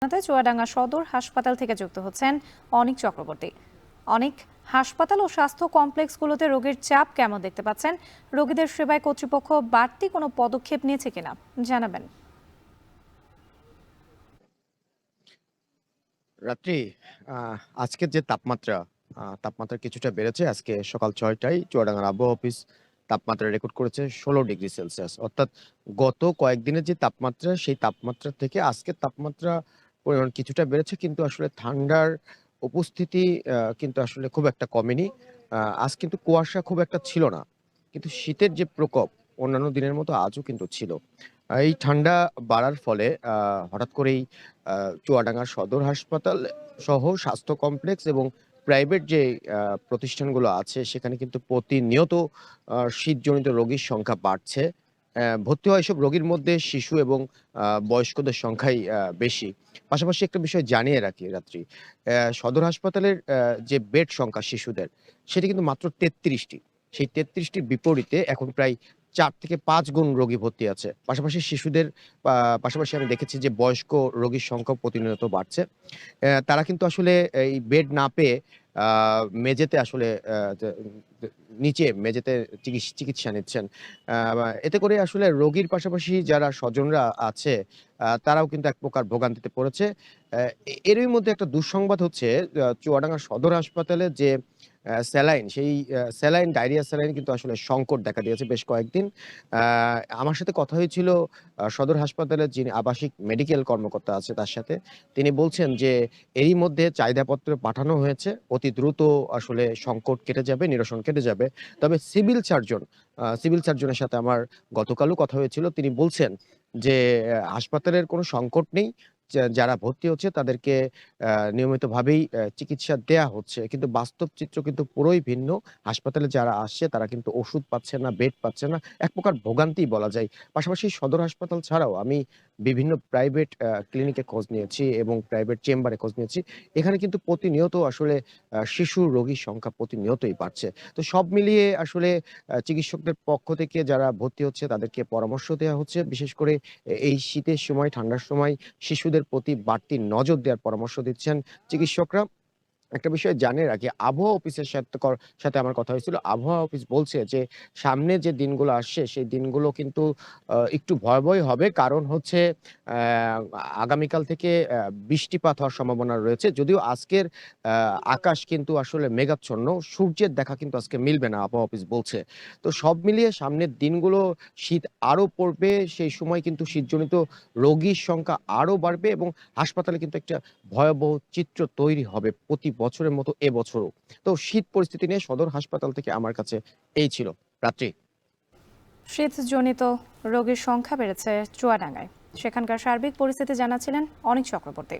চুয়াডাঙ্গা সদর হাসপাতাল থেকে যুক্ত হচ্ছেন অনিক চক্রবর্তী। অনেক হাসপাতাল ও স্বাস্থ্য কমপ্লেক্সগুলোতে রোগীর চাপ কেমন দেখতে পাচ্ছেন, রোগীদের সেবায় কর্তৃপক্ষ বাড়তি কোনো পদক্ষেপ নিয়েছে কিনা জানাবেন। রাত্রি আজকের যে তাপমাত্রা কিছুটা বেড়েছে। আজকে সকাল ৬টায় চুয়াডাঙ্গার আবহাওয়া অফিস তাপমাত্রা রেকর্ড করেছে ১৬°C। অর্থাৎ গত কয়েকদিনের যে তাপমাত্রা, সেই তাপমাত্রা থেকে আজকের তাপমাত্রা পরিমাণ কিছুটা বেড়েছে। কিন্তু আসলে ঠান্ডার উপস্থিতি কিন্তু আসলে খুব একটা কমেনি। আজ কিন্তু কুয়াশা খুব একটা ছিল না। কিন্তু শীতের যে প্রকোপ অন্যান্য দিনের মতো আজও কিন্তু ছিল। এই ঠান্ডা বাড়ার ফলে হঠাৎ করেই আ চুয়াডাঙ্গা সদর হাসপাতাল সহ স্বাস্থ্য কমপ্লেক্স এবং প্রাইভেট যে প্রতিষ্ঠানগুলো আছে সেখানে কিন্তু প্রতিনিয়ত শীতজনিত রোগীর সংখ্যা বাড়ছে। ভর্তি হওয়া এসব রোগীর মধ্যে শিশু এবং বয়স্কদের সংখ্যাই বেশি। পাশাপাশি একটা বিষয় জানিয়ে রাখি রাত্রি। সদর হাসপাতালের যে বেড সংখ্যা শিশুদের সেটি কিন্তু মাত্র ৩৩ টি। সেই ৩৩ টির বিপরীতে এখন প্রায় ৪ থেকে ৫ গুণ রোগী ভর্তি আছে। পাশাপাশি শিশুদের পাশাপাশি আমি দেখেছি যে বয়স্ক রোগীর সংখ্যাও প্রতিনিয়ত বাড়ছে। তারা কিন্তু আসলে এই বেড না পেয়ে আ মেঝেতে আসলে তে তে নিচে মেঝেতে চিকিৎসা নিচ্ছেন। এতে করে আসলে রোগীর পাশাপাশি যারা স্বজনরা আছে তারাও কিন্তু এক প্রকার ভোগান্তিতে পড়েছে। এরই মধ্যে একটা দুঃসংবাদ হচ্ছে চুয়াডাঙ্গা সদর হাসপাতালে যে স্যালাইন সেই স্যালাইন ডায়রিয়া স্যালাইন কিন্তু আসলে সংকট দেখা দিয়েছে বেশ কয়েকদিন। আ আমার সাথে কথা হয়েছিল সদর হাসপাতালের যিনি আবাসিক মেডিকেল কর্মকর্তা আছে তার সাথে। তিনি বলছেন যে এরই মধ্যে চাহিদাপত্র পাঠানো হয়েছে। অতি দ্রুত আসলে সংকট কেটে যাবে, নিরসন কেটে যাবে। তবে সিভিল সার্জনের সাথে আমার গতকালও কথা হয়েছিল। তিনি বলছেন যে হাসপাতালের কোনো সংকট নেই। যারা ভর্তি হচ্ছে তাদেরকে নিয়মিতভাবেই চিকিৎসা দেয়া হচ্ছে। কিন্তু বাস্তব চিত্র কিন্তু পুরোই ভিন্ন। হাসপাতালে যারা আসছে তারা কিন্তু ওষুধ পাচ্ছে না, বেড পাচ্ছে না। এক প্রকার ভোগান্তিই বলা যায়। পাশাপাশি সদর হাসপাতাল ছাড়াও আমি বিভিন্ন প্রাইভেট ক্লিনিকে খোঁজ নিয়েছি এবং প্রাইভেট চেম্বারে খোঁজ নিয়েছি। এখানে কিন্তু প্রতিনিয়ত আসলে শিশু রোগীর সংখ্যা প্রতিনিয়তই বাড়ছে। তো সব মিলিয়ে আসলে চিকিৎসকদের পক্ষ থেকে যারা ভর্তি হচ্ছে তাদেরকে পরামর্শ দেয়া হচ্ছে। বিশেষ করে এই শীতের সময়, ঠান্ডার সময় শিশুদের প্রতি বাড়তি নজর দেওয়ার পরামর্শ দিচ্ছেন চিকিৎসকরা। একটা বিষয় জানিয়ে রাখি, আবহাওয়া অফিসের সাথে আমার কথা হয়েছিল। আবহাওয়া অফিস বলছে যে, সামনে যে দিনগুলো আসছে, সেই দিনগুলো কিন্তু একটু ভয়াবহই হবে। কারণ হচ্ছে আগামীকাল থেকে বৃষ্টিপাত হওয়ার সম্ভাবনা রয়েছে। যদিও আজকের আ আকাশ কিন্তু আসলে মেঘাচ্ছন্ন। সূর্যের দেখা কিন্তু আজকে মিলবে না, আবহাওয়া অফিস বলছে। তো সব মিলিয়ে সামনের দিনগুলো শীত আরো পড়বে। সেই সময় কিন্তু শীতজনিত রোগীর সংখ্যা আরো বাড়বে এবং হাসপাতালে কিন্তু একটা ভয়াবহ চিত্র তৈরি হবে প্রতি বছরের মতো এবছরও। তো শীত পরিস্থিতি নিয়ে সদর হাসপাতাল থেকে আমার কাছে এই ছিল। রাত্রি। শীতজনিত রোগীর সংখ্যা বেড়েছে চুয়াডাঙ্গায়, সেখানকার সার্বিক পরিস্থিতি জানাচ্ছিলেন অনিক চক্রবর্তী।